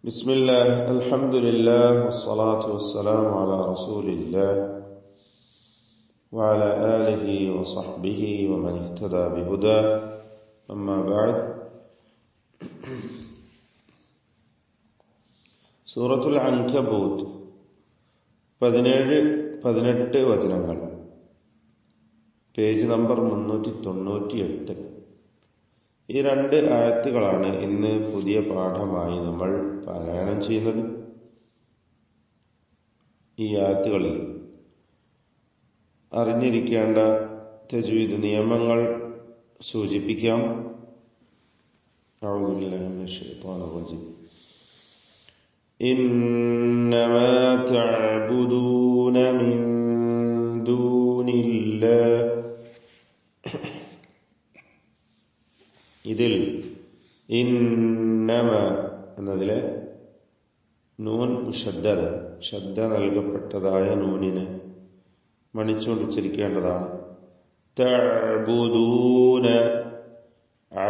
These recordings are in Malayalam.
ബിസ്മില്ലാഹ് അൽഹംദുലില്ലാഹ് വസ്സലാത്തു വസ്സലാമു അലാ റസൂലില്ലാഹ് വഅലാ ആലിഹി വസഹ്ബിഹി വമൻ ഇഹ്തദാ ബിഹുദാഹ് അമ്മാ ബഅദ്. സൂറത്തുൽ അൻകബൂത്ത് 17-18 വചനങ്ങൾ, പേജ് നമ്പർ 398. ഈ 2 ആയത്തുകളാണ് ഇന്ന് പുതിയ പാഠമായി നമ്മൾ പാരായണം ചെയ്യുന്നത്. ഈ ആയത്തുകളിൽ അറിഞ്ഞിരിക്കേണ്ട തജ്വീദ് നിയമങ്ങൾ സൂചിപ്പിക്കാം. അഊദു ബില്ലാഹി മിനശ് ശൈത്വാനിർ റജീം. ഇന്നമാ തഅബുദൂന മിൻ ദൂനില്ലാഹ്. ഇതിൽ ഇന്നമ എന്നതിലെ നൂൻ മുശദ്ദദ, ശബ്ദ നൽകപ്പെട്ടതായ നൂനിനെ മണിച്ചുകൊണ്ട് ഉച്ചരിക്കേണ്ടതാണ്. തഅബുദൂന,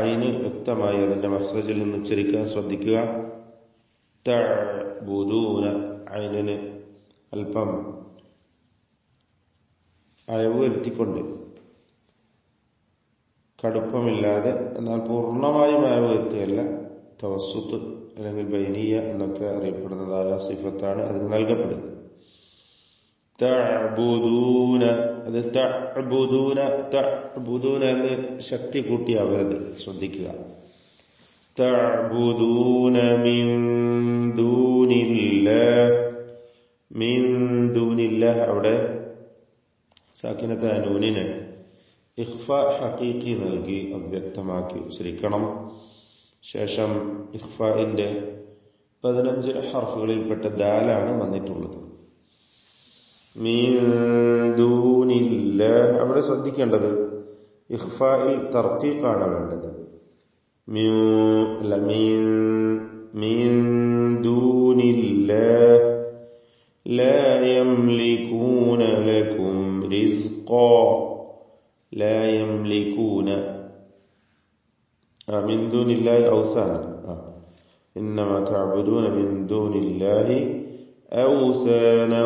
ഐന് വ്യക്തമായി അതിന്റെ മഖ്റജിൽ നിന്ന് ഉച്ചരിക്കാൻ ശ്രദ്ധിക്കുക. തഅബുദൂന, ഐനിന് അല്പം അയവ് വരുത്തിക്കൊണ്ട്, കടുപ്പമില്ലാതെ എന്നാൽ പൂർണ്ണമായും അയവ് വരുത്തുകയല്ല. തവസ്സുത്ത് അല്ലെങ്കിൽ ബൈനിയ എന്നൊക്കെ അറിയപ്പെടുന്നതായ സിഫത്താണ് അതിന് നൽകപ്പെടുന്നത്. തഅബുദൂന, അത് തഅബുദൂന തഅബുദൂന എന്ന് ശക്തി കൂട്ടിയാവരുത്, ശ്രദ്ധിക്കുക. തഅബുദൂന മിൻ ദൂനില്ലാഹ്, മിൻ ദൂനില്ലാഹ്, അവിടെ സാക്കിനത്തായ നൂനിന് ഇഖ്ഫ ഹഖീഖി നൽകി അവ്യക്തമാക്കി ഉച്ചരിക്കണം. ശേഷം ഇഖ്ഫാഇന്റെ 15 ഹർഫുകളിൽപ്പെട്ട ദാലാണ് വന്നിട്ടുള്ളത്. മിൻ ദൂനില്ലാഹ്, അവിടെ ശ്രദ്ധിക്കേണ്ടത് ഇഖ്ഫാഇൽ തർഖീഖാണ് വേണ്ടത്. മിൻ ദൂനില്ലാഹ് ലാ യംലികൂന ലക്കും റിസ്ഖാ, لا يملكون من دون الله أوثانا. إنما تعبدون من دون الله أوثانا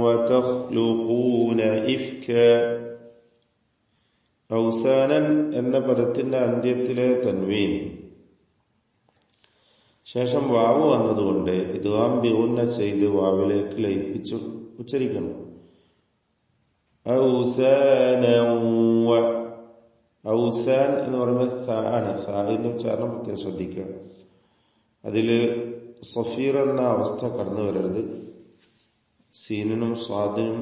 وتخلقون إفكا. ഔസാനൻ എന്ന പദത്തിന്റെ അന്ത്യത്തിലെ തൻവീൻ ശേഷം വാവ് വന്നതുകൊണ്ട് ഇദ്ഗാം ബിഗുന്ന ചെയ്ത് വാവിലേക്ക് ലയിപ്പിച്ചു ഉച്ചരിക്കണം. ഔസാൻ എന്ന് പറയുമ്പോൾ ആണ്. സാഹിന്റെ ഉച്ചാരണം പ്രത്യേകം ശ്രദ്ധിക്കുക. അതില് സഫീർ എന്ന അവസ്ഥ കടന്നു വരരുത്. സീനിനും സ്വാദിനും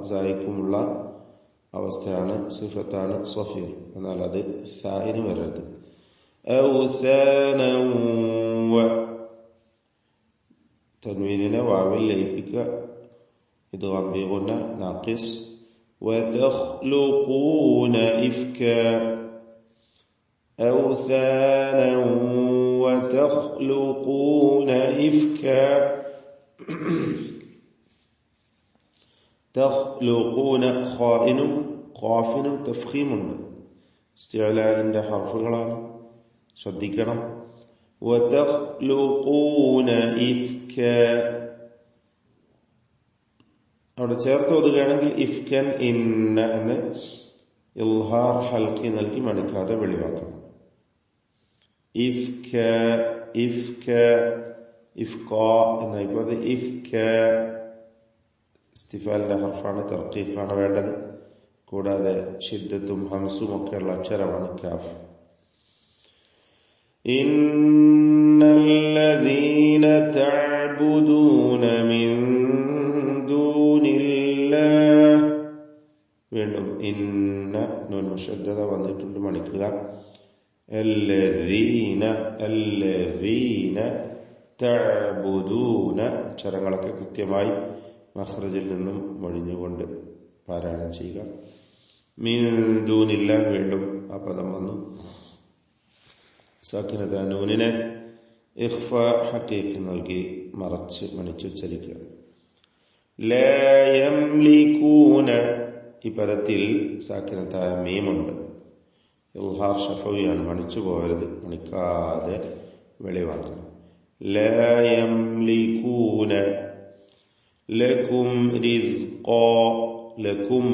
സായിക്കുമുള്ള അവസ്ഥയാണ്, സിഫത്താണ് സഫീർ. എന്നാൽ അത് സായിന് വരരുത്. തൻവീനിനെ വാവിൽ ലയിപ്പിക്കുക. إدغام بغنى ناقص. وتخلقون إفكا أوثانا وتخلقون إفكا. تخلقون خائن قافن تفخيم استعلاء عند حرفغلان ശ്രദ്ധിക്കണം. وتخلقون إفكا, അവിടെ ചേർത്ത് ഓതുകയാണെങ്കിൽ ഇഫ്കൻ ഇന്ന എന്ന് ഇൽഹാർ ഹൽക്കി നൽകി മണിക്കാതെ വെളിവാക്കണം. ഇഫ്ക ഇഫ്ക ഇഫ്ക എന്നായിപ്പോൾ ഇഫ്ക ഇസ്തിഫാലിന്റെ ഹർഫാണ്, തർക്കീഖാണ് വേണ്ടത്. കൂടാതെ ഷിദ്ദത്തും ഹംസും ഒക്കെയുള്ള അക്ഷരമാണ് കാഫ്. ഇന്നല്ലദീന തഅബുദൂന മിൻ ദൂനില്ലാഹ്, വീണ്ടും ഇന്ന നൂൻ മുശദ്ദദ വന്നിട്ടുണ്ട്, മണിക്കുക. അല്ലദീന അല്ലദീന തഅബുദൂന, അക്ഷരങ്ങളൊക്കെ കൃത്യമായി മഖ്റജിൽ നിന്നും മൊഴിഞ്ഞുകൊണ്ട് പാരായണം ചെയ്യുക. മിൻ ദൂനില്ലാഹ്, വീണ്ടും ആ പദം വന്നു. സാക്കിനത നൂനിനെ ഇഖ്ഫ ഹഖീഖ് നൽകി മറച്ച് മണിച്ചുച്ചരിക്കുക. ലാ യംലികൂന, ഈ പദത്തിൽ സാക്കിനത്തായ മീമുണ്ട്. ഇൽഹാർ ഷഫവിയാണ്, മണിച്ചു പോകരുത്, മണിക്കാതെ വെളിവാക്കണം. لا يملكون لكم رزقا لكم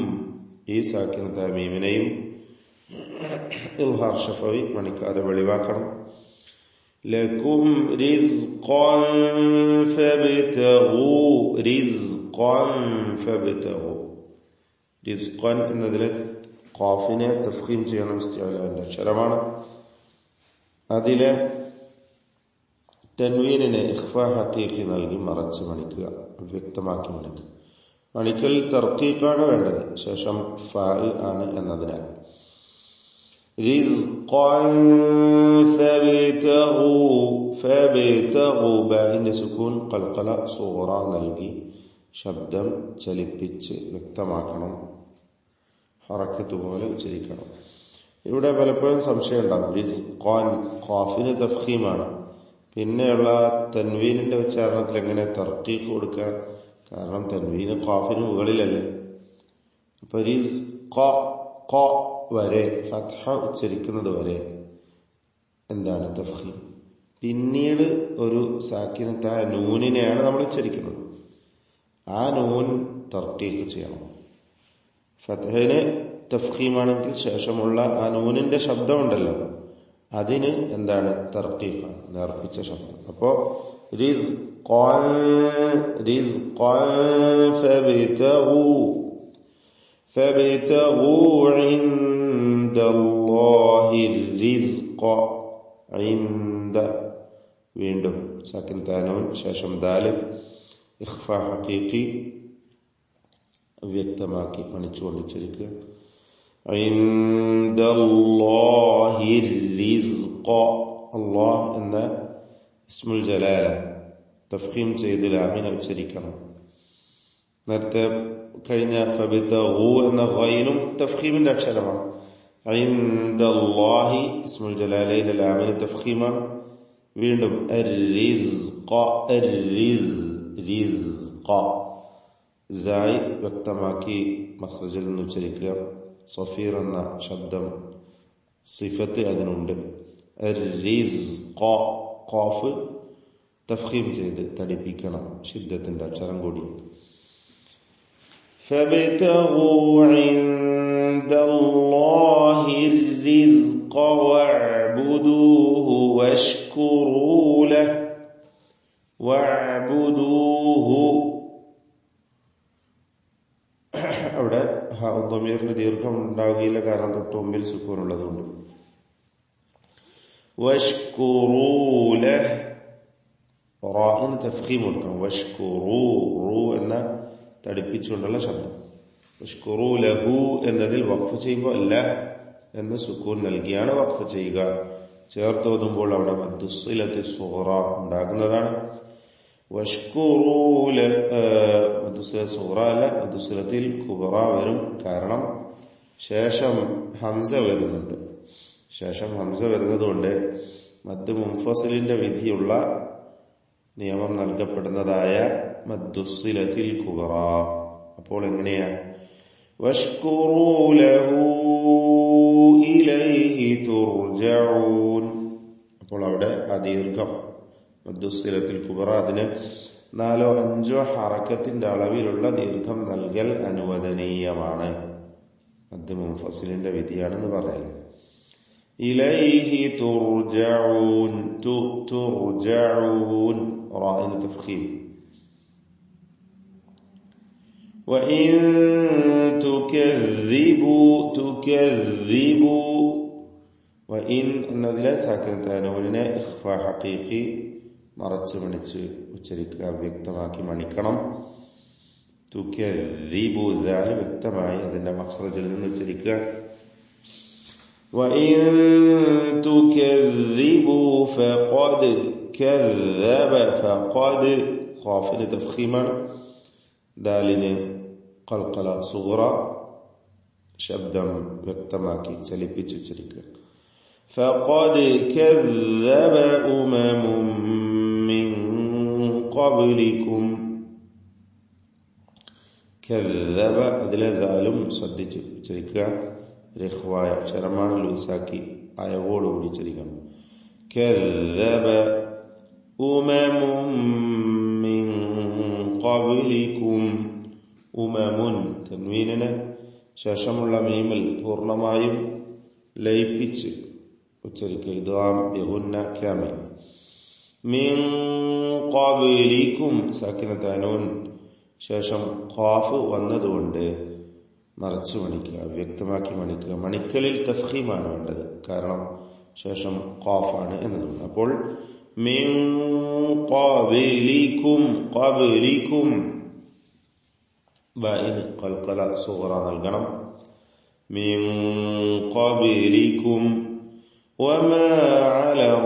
ഈ സാക്കിന തമീമിനെയും ഇൽഹാർ ഷഫവി മണിക്കാതെ വെളിവാക്കണം. ലക്കും റിസ്ഖൻ ഫബ്തഗൂ റിസ്ഖൻ ഫബ്തഗൂ റിസ്ഖൻ എന്നതിലെ ഖാഫിനെ തഫ്ഖീം ചെയ്യണം. ഇസ്തിഅലാന്റെ അക്ഷരമാണ്. അതിലെ തൻവീനിനെ ഇഖ്ഫാ ഹഖീഖി നൽകി മറച്ച് മണിക്കുക, വ്യക്തമാക്കി മണിക്കുക. മണിക്കൽ തർക്കീഖാണ് വേണ്ടത്, ശേഷം ഫാഇ ആണ് എന്നതിനാൽ. റിസ്ഖൻ ഫബ്തഗൂ ഫബ്തഗൂ ബാഇന്റെ സുകൂൻ ഖൽഖല സുഗ്റ നൽകി ശബ്ദം ചലിപ്പിച്ച് വ്യക്തമാക്കണം, ഹറക്കത്ത് പോലെ ഉച്ചരിക്കണം. ഇവിടെ പലപ്പോഴും സംശയം ഉണ്ടാകും. റിസ്ഖൻ ഖാഫിന് തഫ്ഖീമാണ്, പിന്നെയുള്ള തൻവീനിന്റെ ഉച്ചാരണത്തിൽ എങ്ങനെ തർക്കീഖ് കൊടുക്കുക? കാരണം തൻവീന് ഖാഫിന് മുകളിലല്ലേ. അപ്പൊ റിസ്ഖ വരെ ഫത്ഹ ഉച്ചരിക്കുന്നത് വരെ എന്താണ് തഫ്ഖീം. പിന്നീട് ഒരു സാക്കിനത്തായ നൂനിനെയാണ് നമ്മൾ ഉച്ചരിക്കുന്നത്. ആ നൂൻ തർക്കീഖ് ചെയ്യണം. ഫത്ഹന് തഫ്ഖീമാണെങ്കിൽ ശേഷമുള്ള ആ നൂനിന്റെ ശബ്ദമുണ്ടല്ലോ, അതിന് എന്താണ് തർക്കീഖാണ്, നേർപ്പിച്ച ശബ്ദം. അപ്പോ റിസ്ഖൻ ഫബ്തഗൂ ഇൻദല്ലാഹി റിസ്ഖ ഇൻദ വീണ്ടും സാക്കിൻ താനൂൻ ശേഷം ദാല് ഇഖ്ഫാ ഹഖീഖി വ്യക്തമാക്കി മണിച്ചുകൊണ്ട് ഉച്ചരിക്കുക. ഇൻദല്ലാഹി റിസ്ഖ അല്ലാഹ് എന്ന ഇസ്മുൽ ജലാല തഫ്ഖീം ചെയ്ത് ലാമിനെ ഉച്ചരിക്കണം. നേരത്തെ കഴിഞ്ഞ ഫബ്തഗൂ എന്ന ഗൈനും തഫ്ഖീമിന്റെ അക്ഷരമാണ്. ഇൻദല്ലാഹി ഇസ്മുൽ ജലാലയിലെ ലാമിന് തഫ്ഖീമാണ്. വീണ്ടും റിസ്ഖ റിസ്ഖ സായി വ്യക്തമാക്കി മഖ്റജിൽ നിന്ന് ഉച്ചരിക്കുക. സഫീർ എന്ന ശബ്ദം സിഫത്ത് അതിനുണ്ട്. റിസ്ഖ ഖാഫ് തഫ്ഖീം ചെയ്ത് തടിപ്പിക്കണം, ശിദ്ദത്തിന്റെ അക്ഷരം കൂടി. ഫബ്തഗൂ ഇൻദല്ലാഹി റിസ്ഖ വഅബ്ദൂഹു വഷ്കുറൂ ലഹു വഅബ്ദൂഹു. അവിടെ ദമീറിന് ദീർഘം ഉണ്ടാവുകയില്ല, കാരണം തൊട്ട് മുമ്പിൽ സുക്കൂൻ ഉള്ളതുകൊണ്ട്. വഷ്കുറൂ ലഹു റാഇന് തഫ്ഖീം കൊടുക്കണം. വഷ്കുറൂ റൂ എന്ന തടിപ്പിച്ചുകൊണ്ടുള്ള ശബ്ദം. വഷ്കുറൂ ലഹു എന്നതിൽ വഖഫ് ചെയ്യുമ്പോൾ അല്ല എന്ന് സുക്കൂൻ നൽകിയാണ് വഖഫ് ചെയ്യുക. ചേർത്തോതുമ്പോൾ അവിടെ മദ്ദുസ്സിലത്തി സുഗ്റ ഉണ്ടാകുന്നതാണ്. വഷ്കുറൂ മദ്ദുസ്സിലത്തി സുഗ്റ അല്ല, മദ്ദുസ്സിലത്തിൽ കുബ്റ വരും. കാരണം ശേഷം ഹംസ വരുന്നുണ്ട്. ശേഷം ഹംസ വരുന്നത് കൊണ്ട് മദ് മുൻഫസിലിന്റെ വിധിയുള്ള നിയമം നൽകപ്പെടുന്നതായ മദ്ദുസ്സിലത്തിൽ കുബ്റ. അപ്പോൾ എങ്ങനെയാ? വഷ്കുറൂ ലഹു ഇലൈഹി തുർജഊൻ. അപ്പോൾ അവിടെ ആ ദീർഘം മദ്ദുസ്സിലത്തിൽ കുബ്റ, അതിന് 4-5 ഹറക്കത്തിന്റെ അളവിലുള്ള ദീർഘം നൽകൽ അനുവദനീയമാണ്. മദ് മുൻഫസിലിന്റെ വിധിയാണെന്ന് പറയല്. ഇലൈഹി തുർജഊൻ തുർജഊൻ റാഇന് തഫ്ഖീം. وَإِن تُكَذِّبُوا وَإِن എന്നതിലെ സാക്കിനത്തായ നൂനിനെ ഇഖ്ഫാ ഹഖീഖി മറച്ച് മണിച്ച് ഉച്ചരിക്കുക, വ്യക്തമാക്കി മണിക്കണം. തുകദ്ദിബു ദാൽ വ്യക്തമായി അതിന്റെ മഖ്റജിൽ നിന്ന് ഉച്ചരിക്കുക. وَإِن تُكَذِّبُوا فَقَدْ كَذَّبَ فَقَدْ ഖാഫിന് തഫ്ഖീമാണ്. ദാലിന് ഖൽഖല സുഗ്റ ശബ്ദം വ്യക്തമാക്കി ചലിപ്പിച്ച് ഉച്ചരിക്കുക. ഫഖദ് കذب أمم من قبلكم. കذب അതിലെ ദാലും ശ്രദ്ധിച്ച് ഉച്ചരിക്കുക. റിഖ്വായ അക്ഷരമാണ്, ലൂസാക്കി അയവോടുകൂടി ഉച്ചരിക്കണം. കذب ഉമമും മിൻ ഖബ്ലികും. ഉമമുൻ തൻവീനിന് ശേഷമുള്ള മീമിൽ പൂർണ്ണമായും ലയിപ്പിച്ച് ഉച്ചരിക്കുക. ഇദ്ഗാം ബിഗുന്ന കാമിൽ. മിൻ ഖബ്ലികും സാക്കിനത്തായ നൂൻ ശേഷം ഖാഫ് വന്നതുകൊണ്ട് മറച്ചു മണിക്കുക, വ്യക്തമാക്കി മണിക്കുക. മണിക്കലിൽ തഫ്ഖീമാണ് വേണ്ടത്, കാരണം ശേഷം ഖാഫാണ് എന്നതുകൊണ്ട്. അപ്പോൾ മിൻ ഖബ്ലികും, ഖബ്ലികും ബഇന് ഖൽഖല സുഗ്റ നൽകണം. മിൻ ഖബ്ലികും വമാ അലർ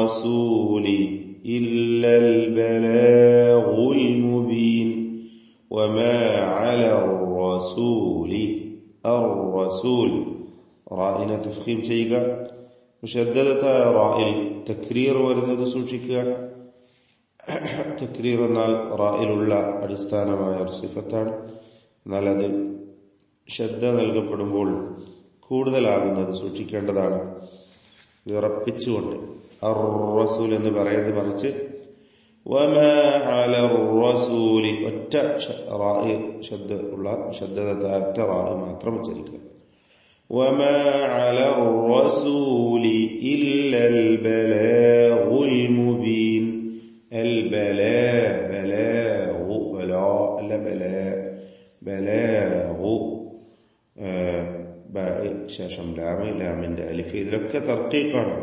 റസൂലി ഇല്ലൽ ബലാഗുൽ മുബീൻ. വമാ അലർ റസൂലി, അർ-റസൂൽ റാഇനെ തഫ്ഖീം ചെയ്യുക. മുശദ്ദദത്തായ റായിൽ തക്രീർ വരുന്നത് സൂക്ഷിക്കുക. തക്രീർ എന്നാൽ റായിലുള്ള അടിസ്ഥാനമായ ഒരു സിഫത്താണ്. എന്നാൽ അത് ശബ്ദ നൽകപ്പെടുമ്പോൾ കൂടുതലാകുന്നത് സൂക്ഷിക്കേണ്ടതാണ്. വിറപ്പിച്ചുകൊണ്ട് അർ-റസൂൽ എന്ന് പറയുന്നത്, മറിച്ച് വമാ അലർ റസൂലി ഒറ്റ റാഇ ശബ്ദ ഉള്ള ശബ്ദദത്തായ ഒറ്റ റാഇ മാത്രം ഉച്ചരിക്കുക. വമാ അലർ റസൂലി ഇല്ലൽ ബലാഗുൽ മുബീൻ. അൽ ബലാ, ബലാഗു, ബലാ അല്ല ബലാ, ബലാഗു ശേഷം ലാമ്, ലാമിന്റെ അലിഫ്, ഇതിലൊക്കെ തർക്കീഖാണ്,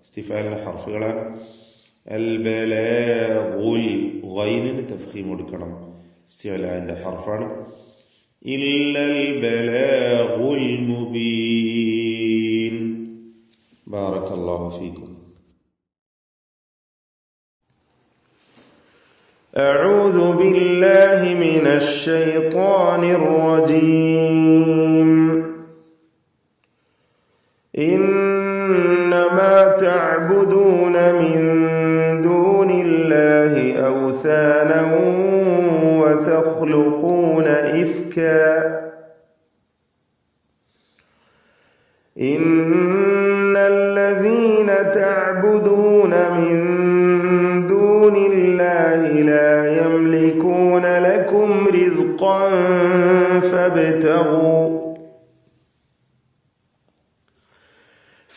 ഇസ്തിഫാലിന്റെ ഹർഫുകളാണ്. അൽ ബലാഗുൽ ഗൈനിന് തഫ്ഖീം കൊടുക്കണം, ഇസ്തിഅലാന്റെ ഹർഫാണ്. ഇല്ലൽ ബലാഗുൽ മുബീൻ. ബാറകല്ലാഹു ഫീക്കും. أعوذ بالله من الشيطان الرجيم. إنما تعبدون من دون الله أوثانا وتخلقون إفكا. إن الذين تعبدون من دون الله لا يملكون لكم رزقا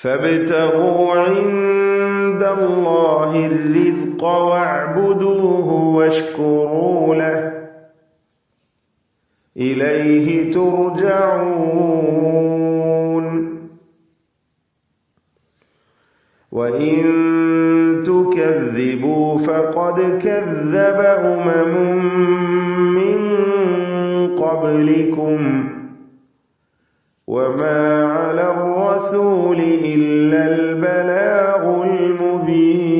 فابتغوا عند الله الرزق واعبدوه واشكروا له إليه ترجعون. وإن تكذبوا فقد كذب أمم من قبلكم وما على الرسول إلا البلاغ المبين.